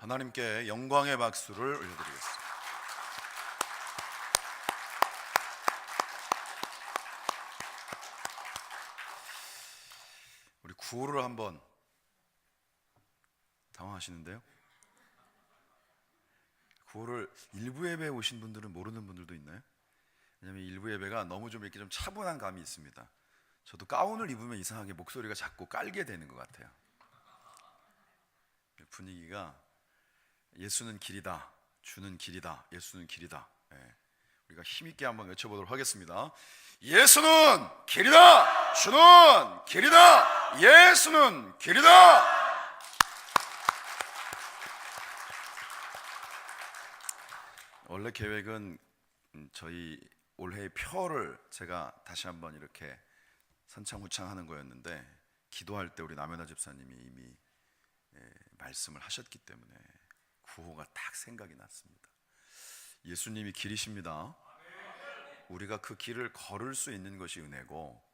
하나님께 영광의 박수를 올려드리겠습니다. 우리 구호를 한번 당황하시는데요. 구호를 일부 예배에 오신 분들은 모르는 분들도 있나요? 왜냐하면 일부 예배가 너무 좀 이렇게 좀 차분한 감이 있습니다. 저도 가운을 입으면 이상하게 목소리가 자꾸 깔게 되는 것 같아요. 분위기가 예수는 길이다, 주는 길이다, 예수는 길이다. 우리가 힘있게 한번 외쳐보도록 하겠습니다. 예수는 길이다, 주는 길이다, 예수는 길이다. 원래 계획은 저희 올해의 표를 제가 다시 한번 이렇게 선창후창하는 거였는데, 기도할 때 우리 남현아 집사님이 이미 말씀을 하셨기 때문에 구호가 딱 생각이 났습니다. 예수님이 길이십니다. 우리가 그 길을 걸을 수 있는 것이 은혜고,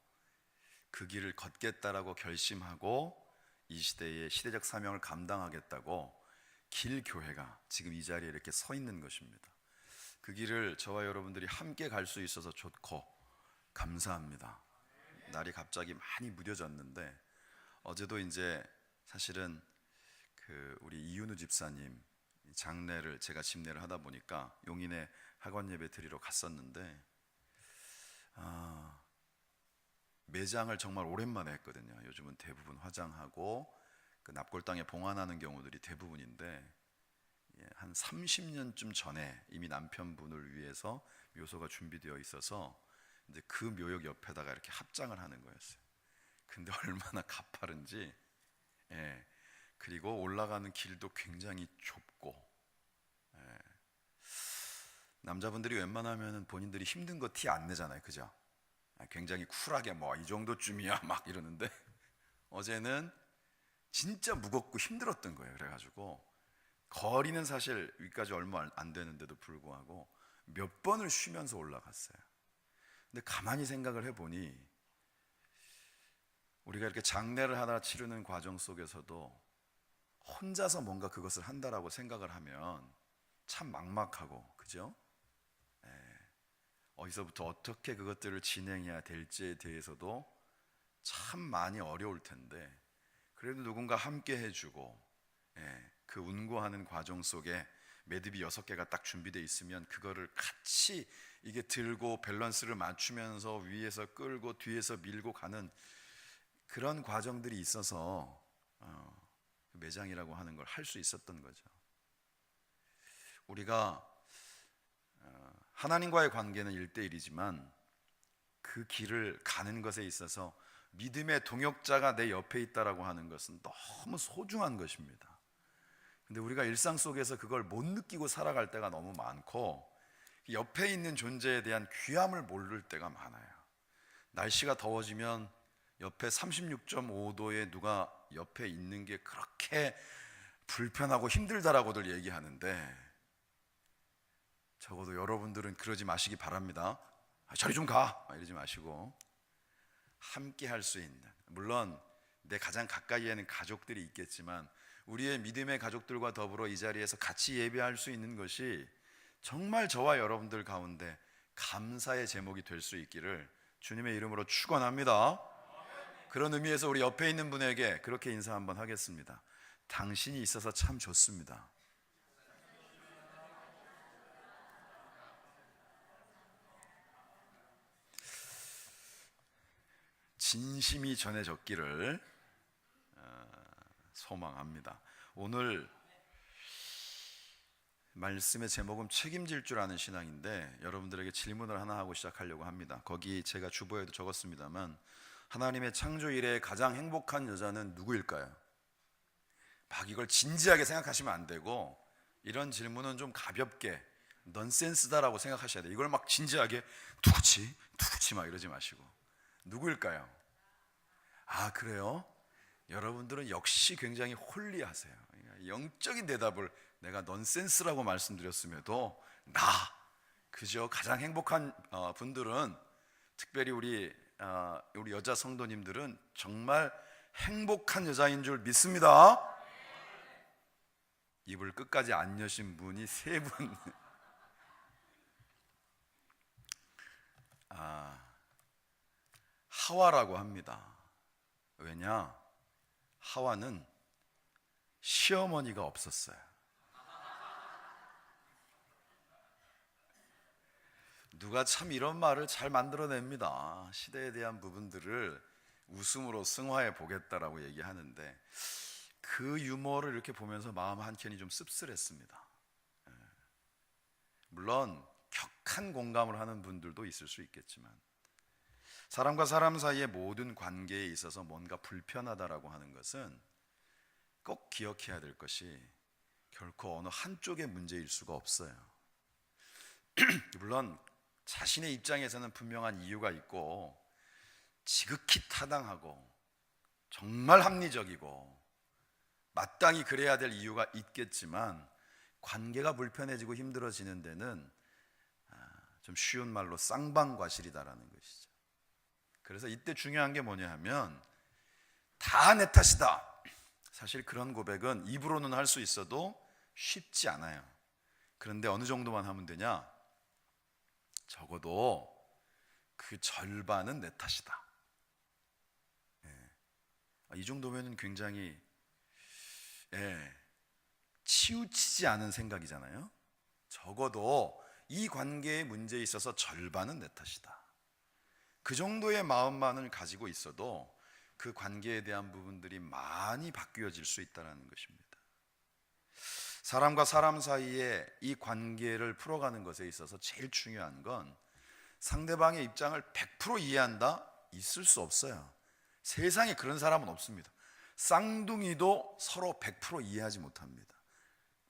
그 길을 걷겠다라고 결심하고 이 시대의 시대적 사명을 감당하겠다고 길교회가 지금 이 자리에 이렇게 서 있는 것입니다. 그 길을 저와 여러분들이 함께 갈 수 있어서 좋고 감사합니다. 날이 갑자기 많이 무뎌졌는데, 어제도 이제 사실은 우리 이윤우 집사님 장례를 제가 집례를 하다 보니까 용인에 학원 예배 드리러 갔었는데, 매장을 정말 오랜만에 했거든요. 요즘은 대부분 화장하고 그 납골당에 봉안하는 경우들이 대부분인데, 한 30년쯤 전에 이미 남편분을 위해서 묘소가 준비되어 있어서 이제 그 묘역 옆에다가 이렇게 합장을 하는 거였어요. 근데 얼마나 가파른지, 그리고 올라가는 길도 굉장히 좁고, 남자분들이 웬만하면 본인들이 힘든 거 티 안 내잖아요, 그죠? 굉장히 쿨하게 뭐 이 정도쯤이야 막 이러는데, 어제는 진짜 무겁고 힘들었던 거예요. 그래가지고 거리는 사실 위까지 얼마 안 되는데도 불구하고 몇 번을 쉬면서 올라갔어요. 근데 가만히 생각을 해보니, 우리가 이렇게 장례를 하다 치르는 과정 속에서도 혼자서 뭔가 그것을 한다라고 생각을 하면 참 막막하고, 그죠? 어디서부터 어떻게 그것들을 진행해야 될지에 대해서도 참 많이 어려울 텐데, 그래도 누군가 함께 해주고, 그 운구하는 과정 속에 매듭이 6개가 딱 준비되어 있으면 그거를 같이 이게 들고 밸런스를 맞추면서 위에서 끌고 뒤에서 밀고 가는 그런 과정들이 있어서 매장이라고 하는 걸 할 수 있었던 거죠. 우리가 하나님과의 관계는 1대1이지만 그 길을 가는 것에 있어서 믿음의 동역자가 내 옆에 있다라고 하는 것은 너무 소중한 것입니다. 근데 우리가 일상 속에서 그걸 못 느끼고 살아갈 때가 너무 많고, 옆에 있는 존재에 대한 귀함을 모를 때가 많아요. 날씨가 더워지면 옆에 36.5도에 누가 옆에 있는 게 그렇게 불편하고 힘들다라고들 얘기하는데, 적어도 여러분들은 그러지 마시기 바랍니다. 저리 좀 가! 이러지 마시고 함께 할 수 있는, 물론 내 가장 가까이에는 가족들이 있겠지만 우리의 믿음의 가족들과 더불어 이 자리에서 같이 예배할 수 있는 것이 정말 저와 여러분들 가운데 감사의 제목이 될 수 있기를 주님의 이름으로 축원합니다. 그런 의미에서 우리 옆에 있는 분에게 그렇게 인사 한번 하겠습니다. 당신이 있어서 참 좋습니다. 진심이 전해졌기를 소망합니다. 오늘 말씀의 제목은 책임질 줄 아는 신앙인데, 여러분들에게 질문을 하나 하고 시작하려고 합니다. 거기 제가 주보에도 적었습니다만, 하나님의 창조 이래의 가장 행복한 여자는 누구일까요? 막 이걸 진지하게 생각하시면 안 되고, 이런 질문은 좀 가볍게 넌센스다라고 생각하셔야 돼요. 이걸 막 진지하게 누구지 막 이러지 마시고, 누구일까요? 그래요? 여러분들은 역시 굉장히 홀리하세요. 영적인 대답을 내가 넌센스라고 말씀드렸음에도 그죠? 가장 행복한 분들은, 특별히 우리 여자 성도님들은 정말 행복한 여자인 줄 믿습니다. 입을 끝까지 안 여신 분이 세 분. 하와라고 합니다. 왜냐? 하와는 시어머니가 없었어요. 누가 참 이런 말을 잘 만들어냅니다. 시대에 대한 부분들을 웃음으로 승화해 보겠다라고 얘기하는데 그 유머를 이렇게 보면서 마음 한켠이 좀 씁쓸했습니다. 물론 격한 공감을 하는 분들도 있을 수 있겠지만 사람과 사람 사이의 모든 관계에 있어서 뭔가 불편하다라고 하는 것은 꼭 기억해야 될 것이 결코 어느 한쪽의 문제일 수가 없어요. 물론 자신의 입장에서는 분명한 이유가 있고 지극히 타당하고 정말 합리적이고 마땅히 그래야 될 이유가 있겠지만 관계가 불편해지고 힘들어지는 데는 좀 쉬운 말로 쌍방과실이다라는 것이죠. 그래서 이때 중요한 게 뭐냐 하면 다 내 탓이다. 사실 그런 고백은 입으로는 할 수 있어도 쉽지 않아요. 그런데 어느 정도만 하면 되냐? 적어도 그 절반은 내 탓이다. 이 정도면 굉장히 치우치지 않은 생각이잖아요. 적어도 이 관계의 문제에 있어서 절반은 내 탓이다. 그 정도의 마음만을 가지고 있어도 그 관계에 대한 부분들이 많이 바뀌어질 수 있다는 것입니다. 사람과 사람 사이에 이 관계를 풀어가는 것에 있어서 제일 중요한 건 상대방의 입장을 100% 이해한다? 있을 수 없어요. 세상에 그런 사람은 없습니다. 쌍둥이도 서로 100% 이해하지 못합니다.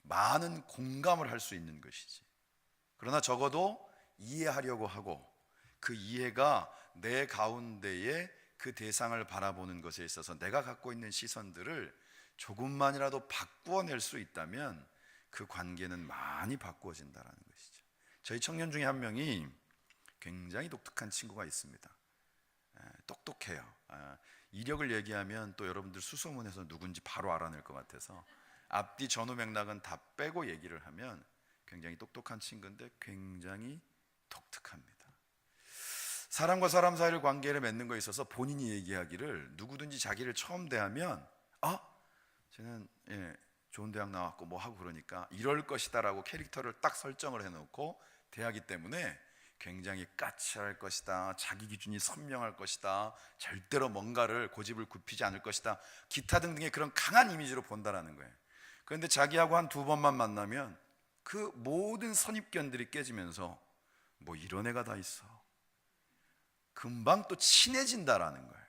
많은 공감을 할 수 있는 것이지. 그러나 적어도 이해하려고 하고 그 이해가 내 가운데에 그 대상을 바라보는 것에 있어서 내가 갖고 있는 시선들을 조금만이라도 바꾸어낼 수 있다면 그 관계는 많이 바꾸어진다는 것이죠. 저희 청년 중에 한 명이 굉장히 독특한 친구가 있습니다. 똑똑해요. 이력을 얘기하면 또 여러분들 수소문해서 누군지 바로 알아낼 것 같아서 앞뒤 전후 맥락은 다 빼고 얘기를 하면 굉장히 똑똑한 친구인데 굉장히 독특합니다. 사람과 사람 사이를 관계를 맺는 것에 있어서 본인이 얘기하기를 누구든지 자기를 처음 대하면 쟤는 좋은 대학 나왔고 뭐 하고 그러니까 이럴 것이다 라고 캐릭터를 딱 설정을 해놓고 대하기 때문에 굉장히 까칠할 것이다, 자기 기준이 선명할 것이다, 절대로 뭔가를 고집을 굽히지 않을 것이다, 기타 등등의 그런 강한 이미지로 본다라는 거예요. 그런데 자기하고 한 2번만 만나면 그 모든 선입견들이 깨지면서 뭐 이런 애가 다 있어, 금방 또 친해진다라는 거예요.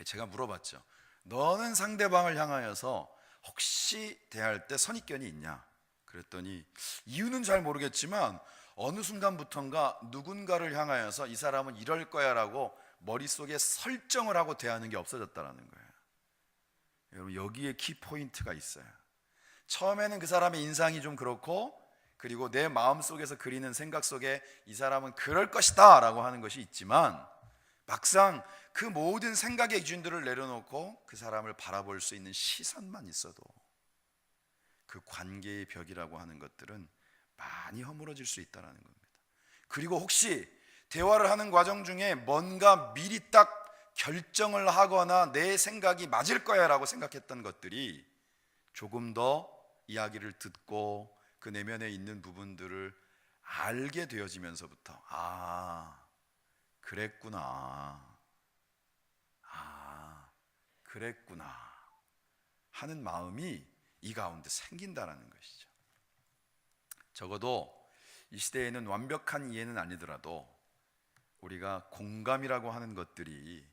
제가 물어봤죠. 너는 상대방을 향하여서 혹시 대할 때 선입견이 있냐? 그랬더니 이유는 잘 모르겠지만 어느 순간부턴가 누군가를 향하여서 이 사람은 이럴 거야 라고 머릿속에 설정을 하고 대하는 게 없어졌다는 거예요. 여러분, 여기에 키포인트가 있어요. 처음에는 그 사람의 인상이 좀 그렇고, 그리고 내 마음속에서 그리는 생각 속에 이 사람은 그럴 것이다 라고 하는 것이 있지만, 막상 그 모든 생각의 기준들을 내려놓고 그 사람을 바라볼 수 있는 시선만 있어도 그 관계의 벽이라고 하는 것들은 많이 허물어질 수 있다는 겁니다. 그리고 혹시 대화를 하는 과정 중에 뭔가 미리 딱 결정을 하거나 내 생각이 맞을 거야 라고 생각했던 것들이 조금 더 이야기를 듣고 그 내면에 있는 부분들을 알게 되어지면서부터 그랬구나 하는 마음이 이 가운데 생긴다는 것이죠. 적어도 이 시대에는 완벽한 이해는 아니더라도 우리가 공감이라고 하는 것들이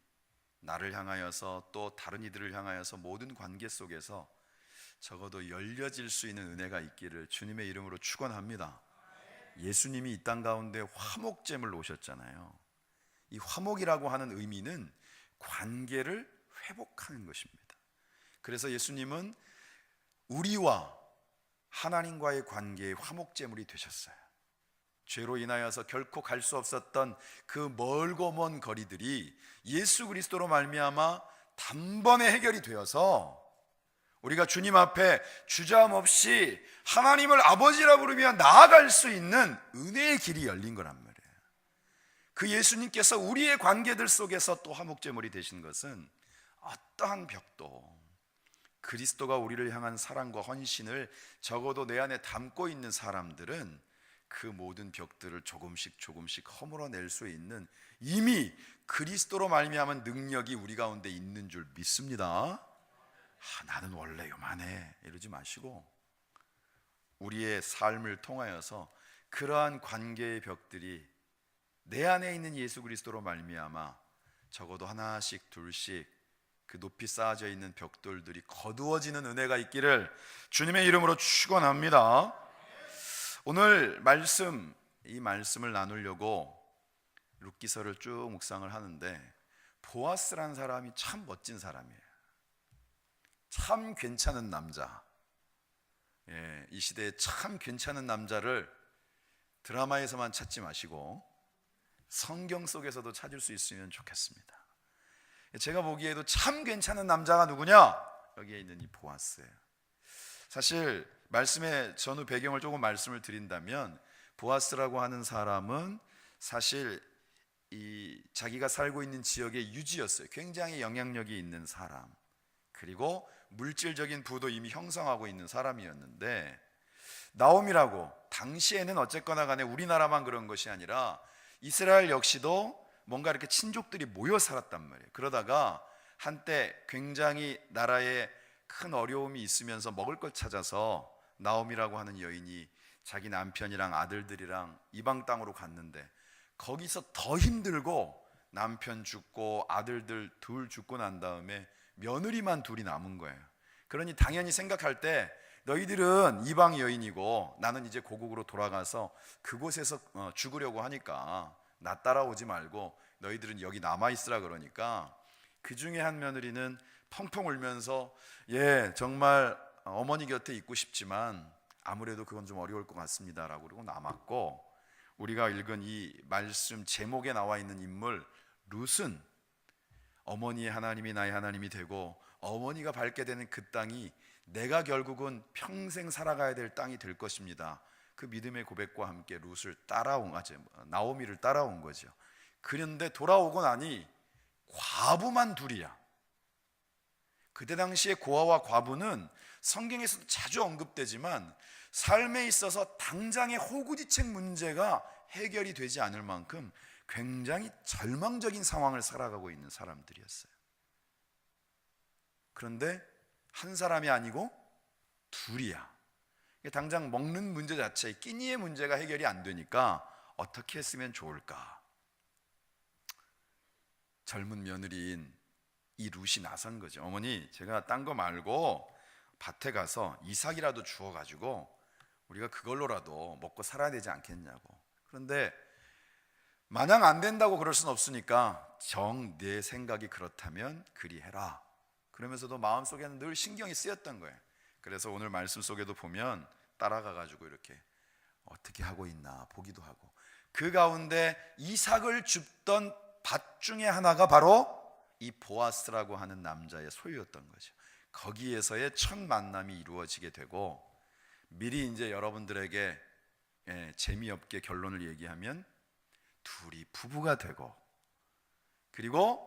나를 향하여서 또 다른 이들을 향하여서 모든 관계 속에서 적어도 열려질 수 있는 은혜가 있기를 주님의 이름으로 축원합니다. 예수님이 이 땅 가운데 화목제물 놓으셨잖아요. 이 화목이라고 하는 의미는 관계를 회복하는 것입니다. 그래서 예수님은 우리와 하나님과의 관계의 화목제물이 되셨어요. 죄로 인하여서 결코 갈 수 없었던 그 멀고 먼 거리들이 예수 그리스도로 말미암아 단번에 해결이 되어서 우리가 주님 앞에 주저함 없이 하나님을 아버지라 부르며 나아갈 수 있는 은혜의 길이 열린 거란 말이에요. 그 예수님께서 우리의 관계들 속에서 또 화목제물이 되신 것은 어떠한 벽도 그리스도가 우리를 향한 사랑과 헌신을 적어도 내 안에 담고 있는 사람들은 그 모든 벽들을 조금씩 허물어낼 수 있는 이미 그리스도로 말미암은 능력이 우리 가운데 있는 줄 믿습니다. 나는 원래 요만해 이러지 마시고 우리의 삶을 통하여서 그러한 관계의 벽들이 내 안에 있는 예수 그리스도로 말미암아 적어도 하나씩 둘씩 그 높이 쌓아져 있는 벽돌들이 거두어지는 은혜가 있기를 주님의 이름으로 축원합니다. 오늘 이 말씀을 나누려고 룻기서를 쭉 묵상을 하는데 보아스라는 사람이 참 멋진 사람이에요. 참 괜찮은 남자. 이 시대에 참 괜찮은 남자를 드라마에서만 찾지 마시고 성경 속에서도 찾을 수 있으면 좋겠습니다. 제가 보기에도 참 괜찮은 남자가 누구냐? 여기에 있는 이 보아스예요. 사실 말씀의 전후 배경을 조금 말씀을 드린다면 보아스라고 하는 사람은 사실 이 자기가 살고 있는 지역의 유지였어요. 굉장히 영향력이 있는 사람, 그리고 물질적인 부도 이미 형성하고 있는 사람이었는데, 나옴이라고 당시에는 어쨌거나 간에 우리나라만 그런 것이 아니라 이스라엘 역시도 뭔가 이렇게 친족들이 모여 살았단 말이에요. 그러다가 한때 굉장히 나라에 큰 어려움이 있으면서 먹을 걸 찾아서 나옴이라고 하는 여인이 자기 남편이랑 아들들이랑 이방 땅으로 갔는데 거기서 더 힘들고 남편 죽고 아들들 둘 죽고 난 다음에 며느리만 둘이 남은 거예요. 그러니 당연히 생각할 때 너희들은 이방 여인이고 나는 이제 고국으로 돌아가서 그곳에서 죽으려고 하니까 나 따라오지 말고 너희들은 여기 남아있으라 그러니까 그 중에 한 며느리는 펑펑 울면서 정말 어머니 곁에 있고 싶지만 아무래도 그건 좀 어려울 것 같습니다 라고 그러고 남았고, 우리가 읽은 이 말씀 제목에 나와 있는 인물 룻은 어머니의 하나님이 나의 하나님이 되고 어머니가 밟게 되는 그 땅이 내가 결국은 평생 살아가야 될 땅이 될 것입니다. 그 믿음의 고백과 함께 룻을 나오미를 따라온 거죠. 그런데 돌아오고 나니 과부만 둘이야. 그때 당시에 고아와 과부는 성경에서도 자주 언급되지만 삶에 있어서 당장의 호구지책 문제가 해결이 되지 않을 만큼 굉장히 절망적인 상황을 살아가고 있는 사람들이었어요. 그런데 한 사람이 아니고 둘이야. 당장 먹는 문제 자체, 끼니의 문제가 해결이 안 되니까 어떻게 했으면 좋을까? 젊은 며느리인 이 룻이 나선 거죠. 어머니, 제가 딴 거 말고 밭에 가서 이삭이라도 주워가지고 우리가 그걸로라도 먹고 살아야 되지 않겠냐고. 그런데 마냥 안 된다고 그럴 순 없으니까 내 생각이 그렇다면 그리 해라. 그러면서도 마음속에는 늘 신경이 쓰였던 거예요. 그래서 오늘 말씀 속에도 보면 따라가가지고 이렇게 어떻게 하고 있나 보기도 하고, 그 가운데 이삭을 줍던 밭 중에 하나가 바로 이 보아스라고 하는 남자의 소유였던 거죠. 거기에서의 첫 만남이 이루어지게 되고, 미리 이제 여러분들에게 재미없게 결론을 얘기하면 둘이 부부가 되고, 그리고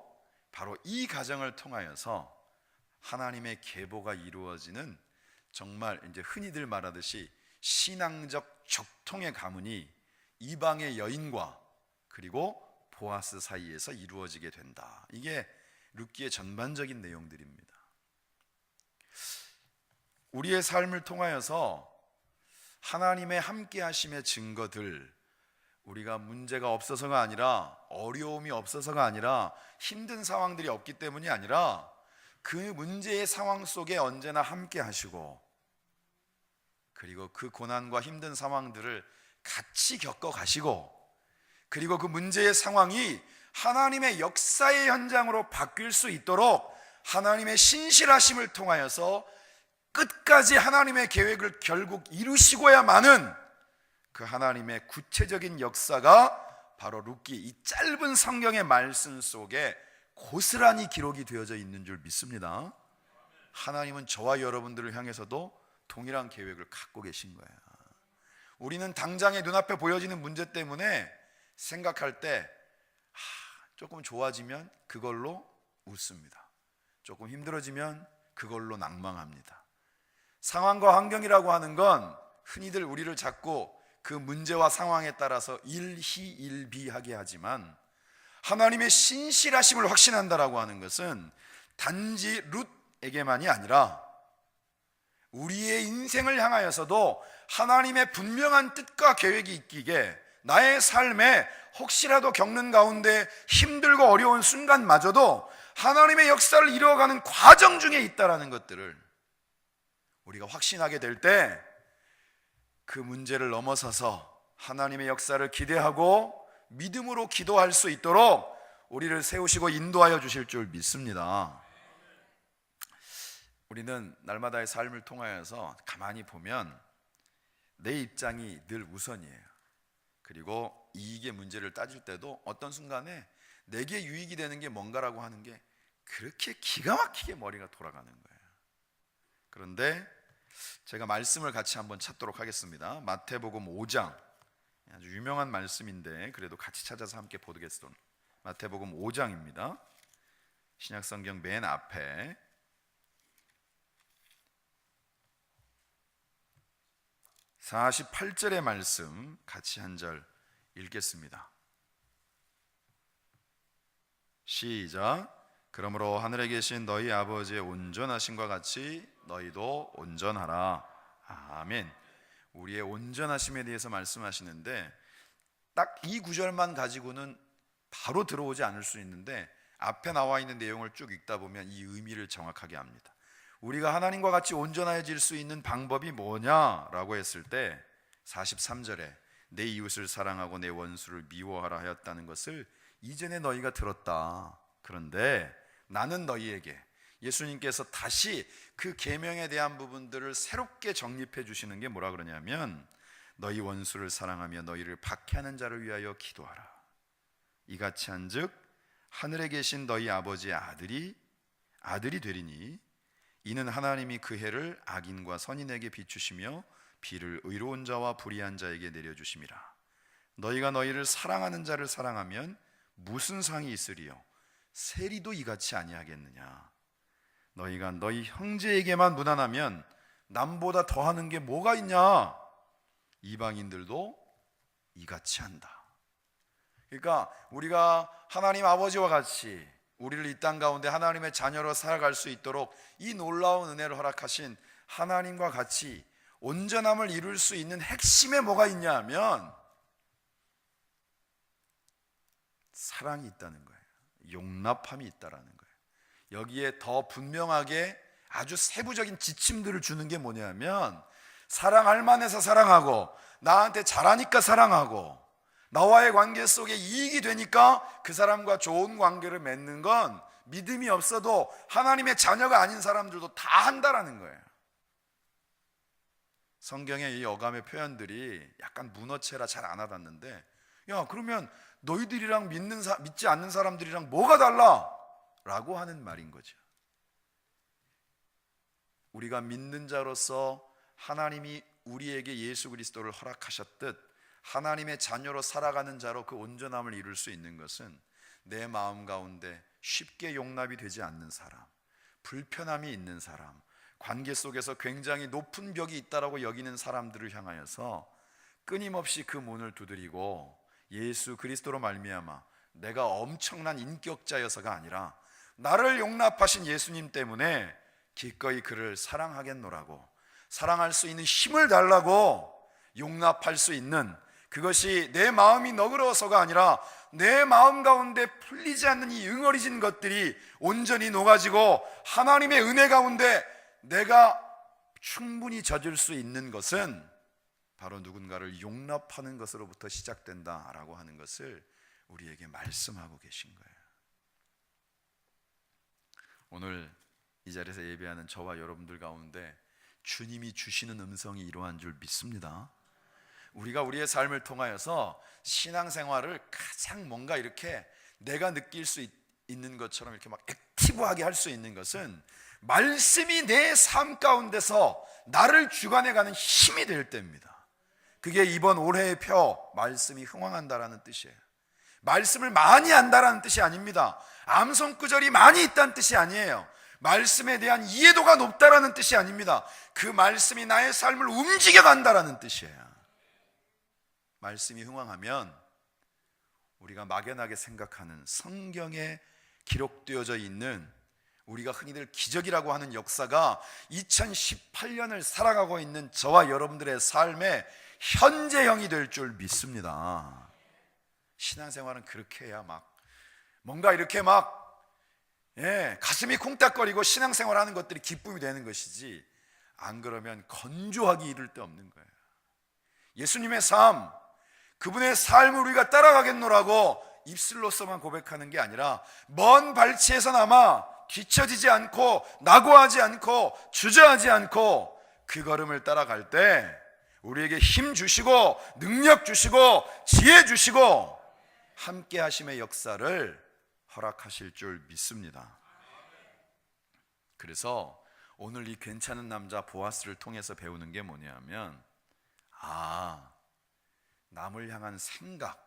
바로 이 가정을 통하여서 하나님의 계보가 이루어지는, 정말 이제 흔히들 말하듯이 신앙적 적통의 가문이 이방의 여인과 그리고 보아스 사이에서 이루어지게 된다. 이게 룻기의 전반적인 내용들입니다. 우리의 삶을 통하여서 하나님의 함께 하심의 증거들, 우리가 문제가 없어서가 아니라, 어려움이 없어서가 아니라, 힘든 상황들이 없기 때문이 아니라 그 문제의 상황 속에 언제나 함께 하시고, 그리고 그 고난과 힘든 상황들을 같이 겪어 가시고, 그리고 그 문제의 상황이 하나님의 역사의 현장으로 바뀔 수 있도록 하나님의 신실하심을 통하여서 끝까지 하나님의 계획을 결국 이루시고야만은 그 하나님의 구체적인 역사가 바로 룻기, 이 짧은 성경의 말씀 속에 고스란히 기록이 되어져 있는 줄 믿습니다. 하나님은 저와 여러분들을 향해서도 동일한 계획을 갖고 계신 거예요. 우리는 당장의 눈앞에 보여지는 문제 때문에 생각할 때 조금 좋아지면 그걸로 웃습니다. 조금 힘들어지면 그걸로 낭망합니다. 상황과 환경이라고 하는 건 흔히들 우리를 자꾸 그 문제와 상황에 따라서 일희일비하게 하지만, 하나님의 신실하심을 확신한다라고 하는 것은 단지 룻에게만이 아니라 우리의 인생을 향하여서도 하나님의 분명한 뜻과 계획이 있기에 나의 삶에 혹시라도 겪는 가운데 힘들고 어려운 순간마저도 하나님의 역사를 이루어가는 과정 중에 있다라는 것들을 우리가 확신하게 될 때 그 문제를 넘어서서 하나님의 역사를 기대하고 믿음으로 기도할 수 있도록 우리를 세우시고 인도하여 주실 줄 믿습니다. 우리는 날마다의 삶을 통하여서 가만히 보면 내 입장이 늘 우선이에요. 그리고 이익의 문제를 따질 때도 어떤 순간에 내게 유익이 되는 게 뭔가라고 하는 게 그렇게 기가 막히게 머리가 돌아가는 거예요. 그런데 제가 말씀을 같이 한번 찾도록 하겠습니다. 마태복음 5장, 아주 유명한 말씀인데 그래도 같이 찾아서 함께 보겠습니다. 마태복음 5장입니다. 신약성경 맨 앞에 48절의 말씀 같이 한 절 읽겠습니다. 시작. 그러므로 하늘에 계신 너희 아버지의 온전하심과 같이 너희도 온전하라. 아멘. 우리의 온전하심에 대해서 말씀하시는데 딱 이 구절만 가지고는 바로 들어오지 않을 수 있는데 앞에 나와 있는 내용을 쭉 읽다 보면 이 의미를 정확하게 압니다. 우리가 하나님과 같이 온전해질 수 있는 방법이 뭐냐라고 했을 때 43절에 내 이웃을 사랑하고 내 원수를 미워하라 하였다는 것을 이전에 너희가 들었다. 그런데 나는 너희에게, 예수님께서 다시 그 계명에 대한 부분들을 새롭게 정립해 주시는 게 뭐라 그러냐면 너희 원수를 사랑하며 너희를 박해하는 자를 위하여 기도하라. 이같이 한즉 하늘에 계신 너희 아버지의 아들이 되리니 이는 하나님이 그 해를 악인과 선인에게 비추시며 비를 의로운 자와 불의한 자에게 내려주심이라. 너희가 너희를 사랑하는 자를 사랑하면 무슨 상이 있으리요? 세리도 이같이 아니하겠느냐? 너희가 너희 형제에게만 무난하면 남보다 더하는 게 뭐가 있냐? 이방인들도 이같이 한다. 그러니까 우리가 하나님 아버지와 같이 우리를 이 땅 가운데 하나님의 자녀로 살아갈 수 있도록 이 놀라운 은혜를 허락하신 하나님과 같이 온전함을 이룰 수 있는 핵심에 뭐가 있냐 하면 사랑이 있다는 거예요. 용납함이 있다라는 거예요. 여기에 더 분명하게 아주 세부적인 지침들을 주는 게 뭐냐면 사랑할 만해서 사랑하고 나한테 잘하니까 사랑하고 나와의 관계 속에 이익이 되니까 그 사람과 좋은 관계를 맺는 건 믿음이 없어도 하나님의 자녀가 아닌 사람들도 다 한다라는 거예요. 성경의 이 어감의 표현들이 약간 문어체라 잘 안 와닿는데, 야 그러면 너희들이랑 믿지 않는 사람들이랑 뭐가 달라? 라고 하는 말인 거죠. 우리가 믿는 자로서 하나님이 우리에게 예수 그리스도를 허락하셨듯 하나님의 자녀로 살아가는 자로 그 온전함을 이룰 수 있는 것은 내 마음 가운데 쉽게 용납이 되지 않는 사람, 불편함이 있는 사람, 관계 속에서 굉장히 높은 벽이 있다라고 여기는 사람들을 향하여서 끊임없이 그 문을 두드리고 예수 그리스도로 말미암아 내가 엄청난 인격자여서가 아니라 나를 용납하신 예수님 때문에 기꺼이 그를 사랑하겠노라고, 사랑할 수 있는 힘을 달라고 용납할 수 있는, 그것이 내 마음이 너그러워서가 아니라 내 마음 가운데 풀리지 않는 이 응어리진 것들이 온전히 녹아지고 하나님의 은혜 가운데 내가 충분히 젖을 수 있는 것은 바로 누군가를 용납하는 것으로부터 시작된다라고 하는 것을 우리에게 말씀하고 계신 거예요. 오늘 이 자리에서 예배하는 저와 여러분들 가운데 주님이 주시는 음성이 이러한 줄 믿습니다. 우리가 우리의 삶을 통하여서 신앙생활을 가장 뭔가 이렇게 내가 느낄 수 있는 것처럼 이렇게 막 액티브하게 할 수 있는 것은 말씀이 내 삶 가운데서 나를 주관해가는 힘이 될 때입니다. 그게 이번 올해의 표, 말씀이 흥왕한다라는 뜻이에요. 말씀을 많이 안다라는 뜻이 아닙니다. 암송구절이 많이 있다는 뜻이 아니에요. 말씀에 대한 이해도가 높다라는 뜻이 아닙니다. 그 말씀이 나의 삶을 움직여간다라는 뜻이에요. 말씀이 흥왕하면 우리가 막연하게 생각하는 성경에 기록되어져 있는 우리가 흔히들 기적이라고 하는 역사가 2018년을 살아가고 있는 저와 여러분들의 삶의 현재형이 될 줄 믿습니다. 신앙생활은 그렇게 해야 뭔가 이렇게 가슴이 쿵딱거리고 신앙생활 하는 것들이 기쁨이 되는 것이지, 안 그러면 건조하기 이를 데 없는 거예요. 예수님의 삶, 그분의 삶을 우리가 따라가겠노라고 입술로서만 고백하는 게 아니라 먼 발치에서나마 뒤처지지 않고 낙오하지 않고 주저하지 않고 그 걸음을 따라갈 때 우리에게 힘 주시고 능력 주시고 지혜 주시고 함께 하심의 역사를 허락하실 줄 믿습니다. 그래서 오늘 이 괜찮은 남자 보아스를 통해서 배우는 게 뭐냐면, 남을 향한 생각,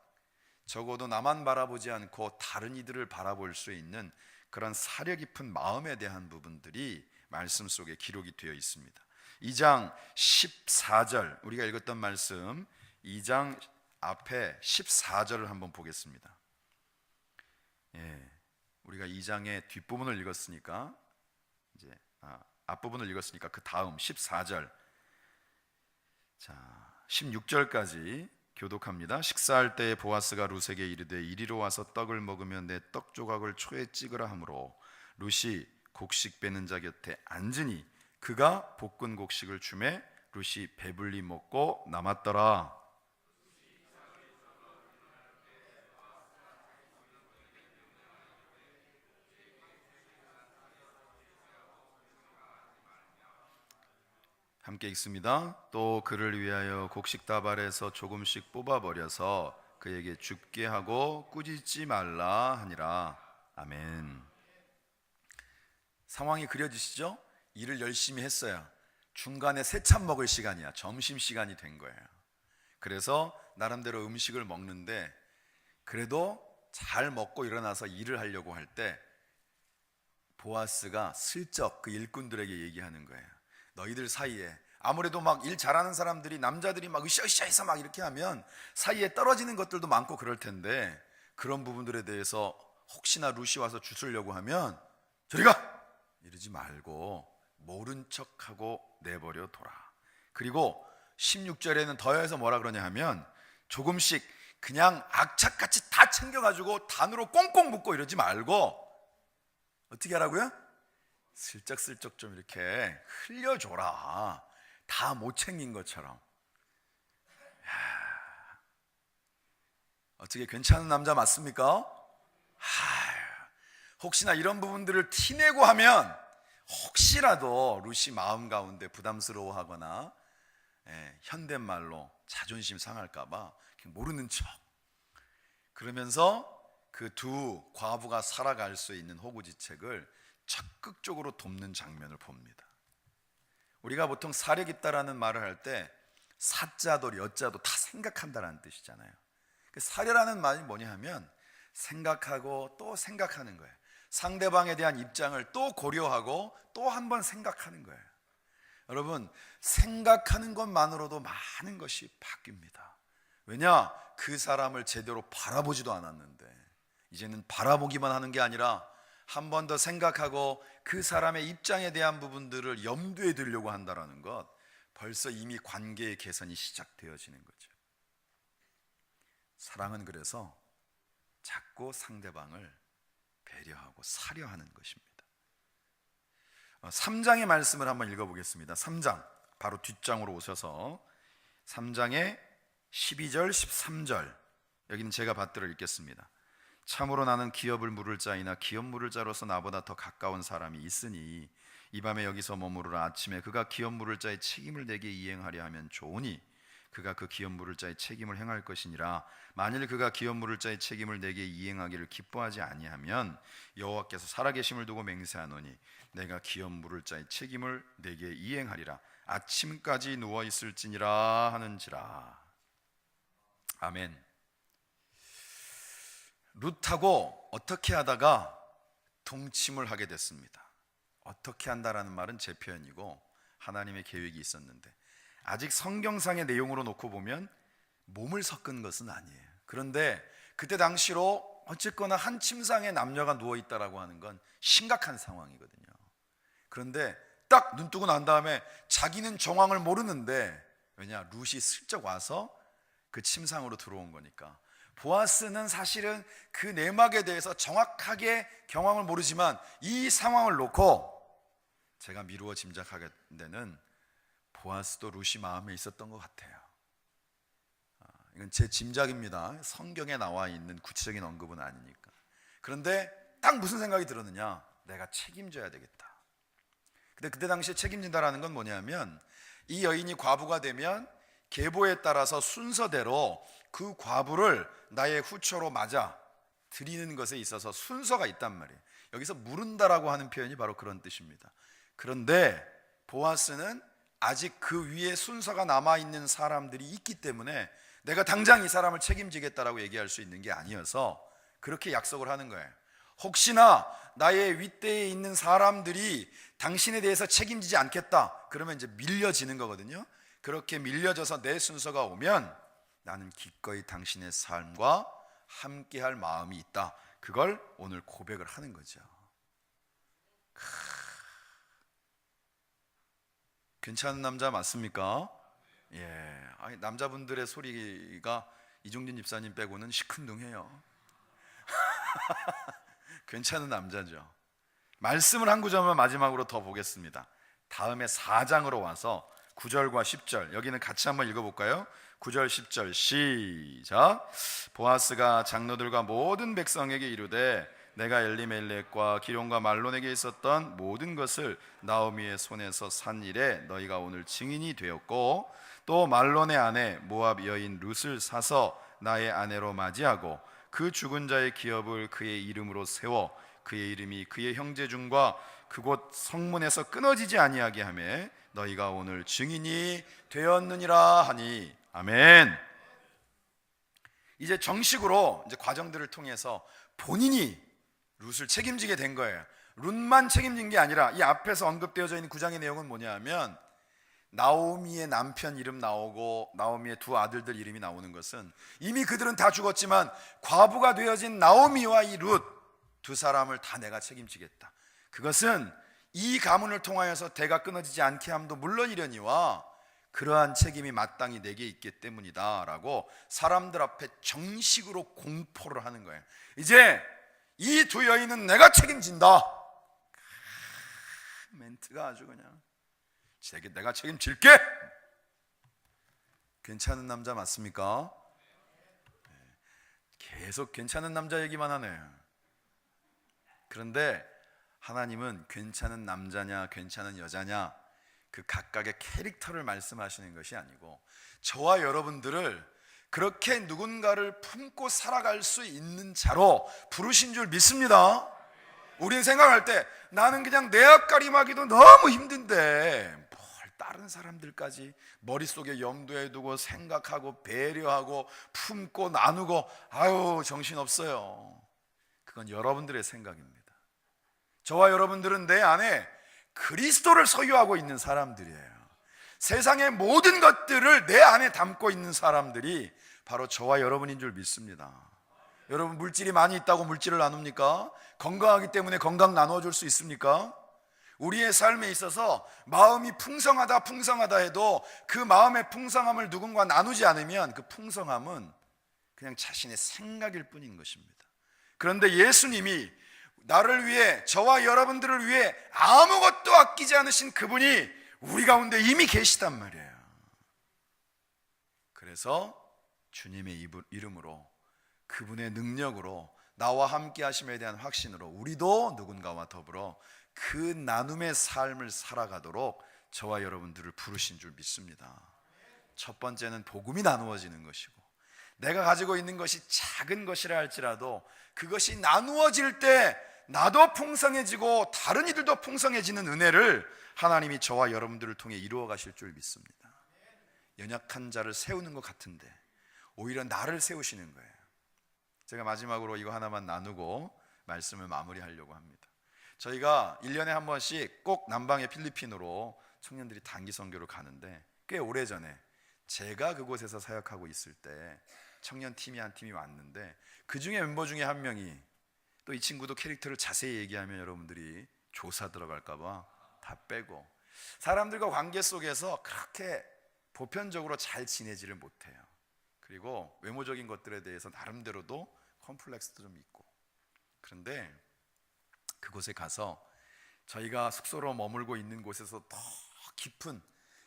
적어도 나만 바라보지 않고 다른 이들을 바라볼 수 있는 그런 사려 깊은 마음에 대한 부분들이 말씀 속에 기록이 되어 있습니다. 2장 14절, 우리가 읽었던 말씀 2장 앞에 14절을 한번 보겠습니다. 우리가 2장의 뒷부분을 읽었으니까 이제 앞부분을 읽었으니까 그 다음 14절, 자 16절까지 교독합니다. 식사할 때에 보아스가 룻에게 이르되 이리로 와서 떡을 먹으면 내 떡 조각을 초에 찍으라 하므로 룻이 곡식 빼는 자 곁에 앉으니 그가 볶은 곡식을 주매 룻이 배불리 먹고 남았더라. 함께 읽습니다. 또 그를 위하여 곡식 다발에서 조금씩 뽑아버려서 그에게 줍게 하고 꾸짖지 말라 하니라. 아멘. 상황이 그려지시죠? 일을 열심히 했어요. 중간에 새참 먹을 시간이야. 점심시간이 된 거예요. 그래서 나름대로 음식을 먹는데 그래도 잘 먹고 일어나서 일을 하려고 할 때 보아스가 슬쩍 그 일꾼들에게 얘기하는 거예요. 너희들 사이에 아무래도 일 잘하는 사람들이, 남자들이 으쌰으쌰해서 이렇게 하면 사이에 떨어지는 것들도 많고 그럴 텐데, 그런 부분들에 대해서 혹시나 룻이 와서 주스려고 하면 저리 가! 이러지 말고 모른 척하고 내버려 둬라. 그리고 16절에는 더해서 뭐라 그러냐 하면 조금씩 그냥 악착같이 다 챙겨가지고 단으로 꽁꽁 묶고 이러지 말고 어떻게 하라고요? 슬쩍슬쩍 좀 이렇게 흘려줘라. 다 못 챙긴 것처럼. 어떻게 괜찮은 남자 맞습니까? 혹시나 이런 부분들을 티내고 하면 혹시라도 룻이 마음 가운데 부담스러워하거나 현대말로 자존심 상할까봐 모르는 척, 그러면서 그 두 과부가 살아갈 수 있는 호구지책을 적극적으로 돕는 장면을 봅니다. 우리가 보통 사려 깊다라는 말을 할 때 사자도 여자도 다 생각한다라는 뜻이잖아요. 그 사려라는 말이 뭐냐 하면 생각하고 또 생각하는 거예요. 상대방에 대한 입장을 또 고려하고 또 한 번 생각하는 거예요. 여러분, 생각하는 것만으로도 많은 것이 바뀝니다. 왜냐? 그 사람을 제대로 바라보지도 않았는데 이제는 바라보기만 하는 게 아니라 한 번 더 생각하고 그 사람의 입장에 대한 부분들을 염두에 두려고 한다는 것, 벌써 이미 관계의 개선이 시작되어지는 거죠. 사랑은 그래서 자꾸 상대방을 배려하고 사려하는 것입니다. 3장의 말씀을 한번 읽어보겠습니다. 3장, 바로 뒷장으로 오셔서 3장의 12절, 13절, 여기는 제가 받들어 읽겠습니다. 참으로 나는 기업을 물을 자이나 기업 물을 자로서 나보다 더 가까운 사람이 있으니 이 밤에 여기서 머무르라. 아침에 그가 기업 물을 자의 책임을 내게 이행하려 하면 좋으니 그가 그 기업 물을 자의 책임을 행할 것이니라. 만일 그가 기업 물을 자의 책임을 내게 이행하기를 기뻐하지 아니하면 여호와께서 살아계심을 두고 맹세하노니 내가 기업 물을 자의 책임을 내게 이행하리라. 아침까지 누워 있을지니라 하는지라. 아멘. 룻하고 어떻게 하다가 동침을 하게 됐습니다. 어떻게 한다라는 말은 제 표현이고 하나님의 계획이 있었는데, 아직 성경상의 내용으로 놓고 보면 몸을 섞은 것은 아니에요. 그런데 그때 당시로 어쨌거나 한 침상에 남녀가 누워있다라고 하는 건 심각한 상황이거든요. 그런데 딱 눈 뜨고 난 다음에 자기는 정황을 모르는데, 왜냐, 룻이 슬쩍 와서 그 침상으로 들어온 거니까. 보아스는 사실은 그 내막에 대해서 정확하게 경황을 모르지만 이 상황을 놓고 제가 미루어 짐작하게 되는 보아스도 룻이 마음에 있었던 것 같아요. 이건 제 짐작입니다. 성경에 나와 있는 구체적인 언급은 아니니까. 그런데 딱 무슨 생각이 들었느냐, 내가 책임져야 되겠다. 근데 그때 당시에 책임진다라는 건 뭐냐면, 이 여인이 과부가 되면 계보에 따라서 순서대로 그 과부를 나의 후처로 맞아 드리는 것에 있어서 순서가 있단 말이에요. 여기서 물은다라고 하는 표현이 바로 그런 뜻입니다. 그런데 보아스는 아직 그 위에 순서가 남아있는 사람들이 있기 때문에 내가 당장 이 사람을 책임지겠다라고 얘기할 수 있는 게 아니어서 그렇게 약속을 하는 거예요. 혹시나 나의 윗대에 있는 사람들이 당신에 대해서 책임지지 않겠다, 그러면 이제 밀려지는 거거든요. 그렇게 밀려져서 내 순서가 오면 나는 기꺼이 당신의 삶과 함께할 마음이 있다. 그걸 오늘 고백을 하는 거죠. 괜찮은 남자 맞습니까? 예, 아니, 남자분들의 소리가 이종진 집사님 빼고는 시큰둥해요. 괜찮은 남자죠. 말씀을 한 구절만 마지막으로 더 보겠습니다. 다음에 4장으로 와서 9절과 10절, 여기는 같이 한번 읽어볼까요? 9절 10절 시작. 보아스가 장로들과 모든 백성에게 이르되 내가 엘리멜렉과 기럯과 말론에게 있었던 모든 것을 나오미의 손에서 산 일에 너희가 오늘 증인이 되었고, 또 말론의 아내 모압 여인 룻을 사서 나의 아내로 맞이하고 그 죽은 자의 기업을 그의 이름으로 세워 그의 이름이 그의 형제 중과 그곳 성문에서 끊어지지 아니하게 하며 너희가 오늘 증인이 되었느니라 하니. 아멘. 이제 정식으로 이제 과정들을 통해서 본인이 룻을 책임지게 된 거예요. 룻만 책임진 게 아니라 이 앞에서 언급되어져 있는 9장의 내용은 뭐냐 하면, 나오미의 남편 이름 나오고 나오미의 두 아들들 이름이 나오는 것은 이미 그들은 다 죽었지만 과부가 되어진 나오미와 이 룻 두 사람을 다 내가 책임지겠다. 그것은 이 가문을 통하여서 대가 끊어지지 않게 함도 물론이려니와 그러한 책임이 마땅히 내게 있기 때문이다 라고 사람들 앞에 정식으로 공포를 하는 거예요. 이제 이 두 여인은 내가 책임진다. 멘트가 아주 그냥 내가 책임질게. 괜찮은 남자 맞습니까? 계속 괜찮은 남자 얘기만 하네요. 그런데 하나님은 괜찮은 남자냐 괜찮은 여자냐 그 각각의 캐릭터를 말씀하시는 것이 아니고 저와 여러분들을 그렇게 누군가를 품고 살아갈 수 있는 자로 부르신 줄 믿습니다. 우린 생각할 때 나는 그냥 내 앞가림하기도 너무 힘든데 뭘 다른 사람들까지 머릿속에 염두에 두고 생각하고 배려하고 품고 나누고, 아유 정신없어요. 그건 여러분들의 생각입니다. 저와 여러분들은 내 안에 그리스도를 소유하고 있는 사람들이에요. 세상의 모든 것들을 내 안에 담고 있는 사람들이 바로 저와 여러분인 줄 믿습니다. 여러분, 물질이 많이 있다고 물질을 나눕니까? 건강하기 때문에 건강 나눠줄 수 있습니까? 우리의 삶에 있어서 마음이 풍성하다 해도 그 마음의 풍성함을 누군가 나누지 않으면 그 풍성함은 그냥 자신의 생각일 뿐인 것입니다. 그런데 예수님이 나를 위해, 저와 여러분들을 위해 아무것도 아끼지 않으신 그분이 우리 가운데 이미 계시단 말이에요. 그래서 주님의 이름으로, 그분의 능력으로, 나와 함께 하심에 대한 확신으로 우리도 누군가와 더불어 그 나눔의 삶을 살아가도록 저와 여러분들을 부르신 줄 믿습니다. 첫 번째는 복음이 나누어지는 것이고, 내가 가지고 있는 것이 작은 것이라 할지라도 그것이 나누어질 때 나도 풍성해지고 다른 이들도 풍성해지는 은혜를 하나님이 저와 여러분들을 통해 이루어 가실 줄 믿습니다. 연약한 자를 세우는 것 같은데 오히려 나를 세우시는 거예요. 제가 마지막으로 이거 하나만 나누고 말씀을 마무리하려고 합니다. 저희가 1년에 한 번씩 꼭 남방의 필리핀으로 청년들이 단기 선교를 가는데, 꽤 오래전에 제가 그곳에서 사역하고 있을 때 청년팀이 한 팀이 왔는데, 그 중에 멤버 중에 한 명이, 또 이 친구도 캐릭터를 자세히 얘기하면 여러분들이 조사 들어갈까 봐 다 빼고, 사람들과 관계 속에서 그렇게 보편적으로 잘 지내지를 못해요. 그리고 외모적인 것들에 대해서 나름대로도 컴플렉스도 좀 있고. 그런데 그곳에 가서 저희가 숙소로 머물고 있는 곳에서 더 깊은,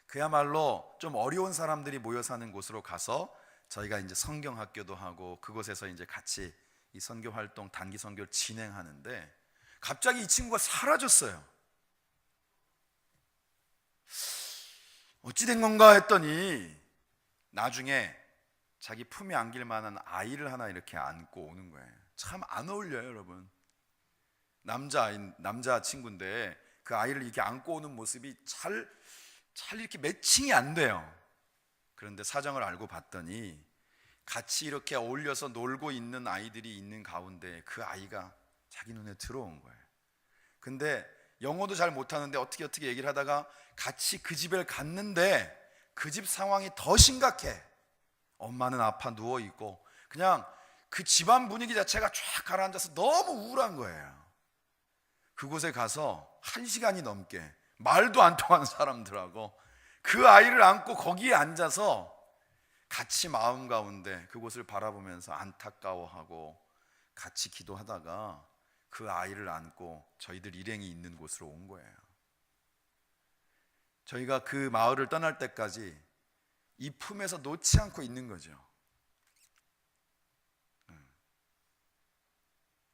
그야말로 좀 어려운 사람들이 모여 사는 곳으로 가서 저희가 이제 성경 학교도 하고 그곳에서 이제 같이 이 선교 활동, 단기 선교를 진행하는데, 갑자기 이 친구가 사라졌어요. 어찌 된 건가 했더니 나중에 자기 품에 안길 만한 아이를 하나 이렇게 안고 오는 거예요. 참 안 어울려요, 여러분. 남자 친구인데 그 아이를 이렇게 안고 오는 모습이 잘 이렇게 매칭이 안 돼요. 그런데 사정을 알고 봤더니 같이 이렇게 어울려서 놀고 있는 아이들이 있는 가운데 그 아이가 자기 눈에 들어온 거예요. 근데 영어도 잘 못하는데 어떻게 얘기를 하다가 같이 그 집에 갔는데 그 집 상황이 더 심각해. 엄마는 아파 누워있고 그냥 그 집안 분위기 자체가 쫙 가라앉아서 너무 우울한 거예요. 그곳에 가서 1시간이 넘게 말도 안 통하는 사람들하고 그 아이를 안고 거기에 앉아서 같이 마음 가운데 그곳을 바라보면서 안타까워하고 같이 기도하다가 그 아이를 안고 저희들 일행이 있는 곳으로 온 거예요. 저희가 그 마을을 떠날 때까지 이 품에서 놓지 않고 있는 거죠.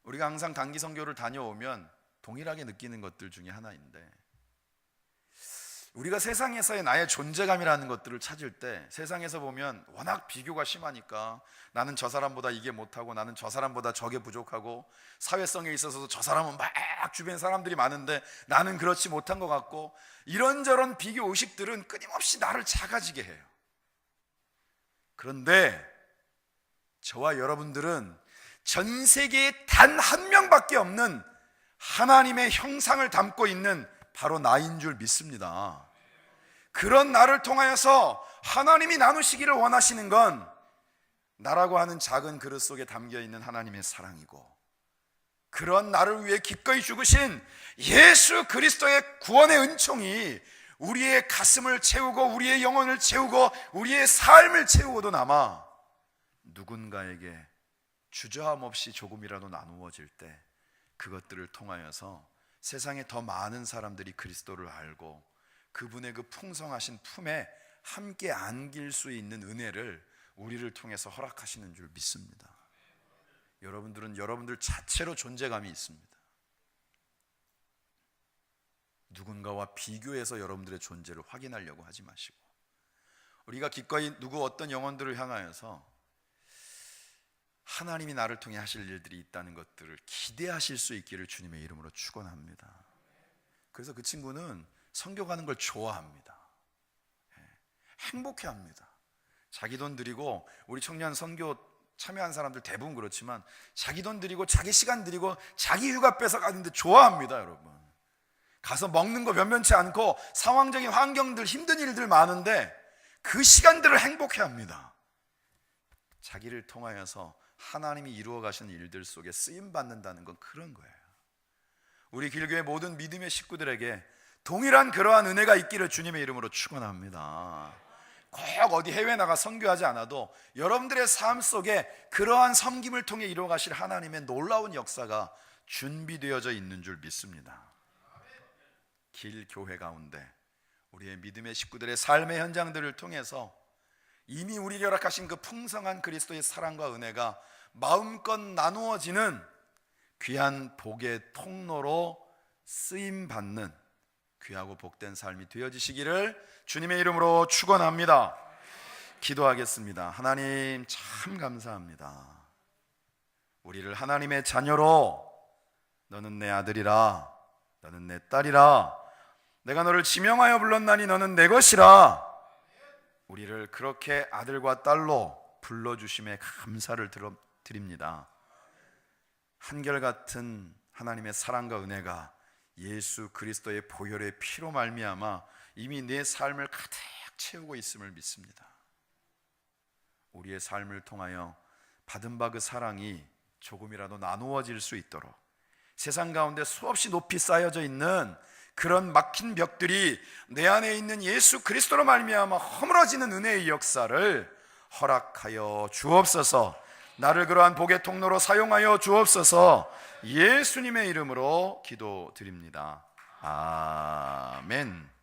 우리가 항상 단기 선교를 다녀오면 동일하게 느끼는 것들 중에 하나인데, 우리가 세상에서의 나의 존재감이라는 것들을 찾을 때 세상에서 보면 워낙 비교가 심하니까 나는 저 사람보다 이게 못하고 나는 저 사람보다 저게 부족하고 사회성에 있어서도 저 사람은 막 주변 사람들이 많은데 나는 그렇지 못한 것 같고, 이런저런 비교 의식들은 끊임없이 나를 작아지게 해요. 그런데 저와 여러분들은 전 세계에 단 한 명밖에 없는 하나님의 형상을 담고 있는 바로 나인 줄 믿습니다. 그런 나를 통하여서 하나님이 나누시기를 원하시는 건 나라고 하는 작은 그릇 속에 담겨 있는 하나님의 사랑이고, 그런 나를 위해 기꺼이 죽으신 예수 그리스도의 구원의 은총이 우리의 가슴을 채우고 우리의 영혼을 채우고 우리의 삶을 채우고도 남아 누군가에게 주저함 없이 조금이라도 나누어질 때 그것들을 통하여서 세상에 더 많은 사람들이 그리스도를 알고 그분의 그 풍성하신 품에 함께 안길 수 있는 은혜를 우리를 통해서 허락하시는 줄 믿습니다. 여러분들은 여러분들 자체로 존재감이 있습니다. 누군가와 비교해서 여러분들의 존재를 확인하려고 하지 마시고, 우리가 기꺼이 어떤 영혼들을 향하여서 하나님이 나를 통해 하실 일들이 있다는 것들을 기대하실 수 있기를 주님의 이름으로 축원합니다. 그래서 그 친구는 선교 가는 걸 좋아합니다. 행복해합니다. 자기 돈 들이고, 우리 청년 선교 참여한 사람들 대부분 그렇지만 자기 돈 들이고 자기 시간 들이고 자기 휴가 빼서 가는데 좋아합니다. 여러분, 가서 먹는 거 변변치 않고 상황적인 환경들, 힘든 일들 많은데 그 시간들을 행복해합니다. 자기를 통하여서 하나님이 이루어 가시는 일들 속에 쓰임 받는다는 건 그런 거예요. 우리 길교회 모든 믿음의 식구들에게 동일한 그러한 은혜가 있기를 주님의 이름으로 축원합니다. 꼭 어디 해외 나가 선교하지 않아도 여러분들의 삶 속에 그러한 섬김을 통해 이루어 가실 하나님의 놀라운 역사가 준비되어져 있는 줄 믿습니다. 길 교회 가운데 우리의 믿음의 식구들의 삶의 현장들을 통해서 이미 우리에게 허락하신 그 풍성한 그리스도의 사랑과 은혜가 마음껏 나누어지는 귀한 복의 통로로 쓰임받는 귀하고 복된 삶이 되어지시기를 주님의 이름으로 축원합니다. 기도하겠습니다. 하나님 참 감사합니다. 우리를 하나님의 자녀로, 너는 내 아들이라, 너는 내 딸이라, 내가 너를 지명하여 불렀나니 너는 내 것이라, 우리를 그렇게 아들과 딸로 불러주심에 감사를 드립니다. 한결같은 하나님의 사랑과 은혜가 예수 그리스도의 보혈의 피로 말미암아 이미 내 삶을 가득 채우고 있음을 믿습니다. 우리의 삶을 통하여 받은 바 그 사랑이 조금이라도 나누어질 수 있도록 세상 가운데 수없이 높이 쌓여져 있는 그런 막힌 벽들이 내 안에 있는 예수 그리스도로 말미암아 허물어지는 은혜의 역사를 허락하여 주옵소서. 나를 그러한 복의 통로로 사용하여 주옵소서. 예수님의 이름으로 기도드립니다. 아멘.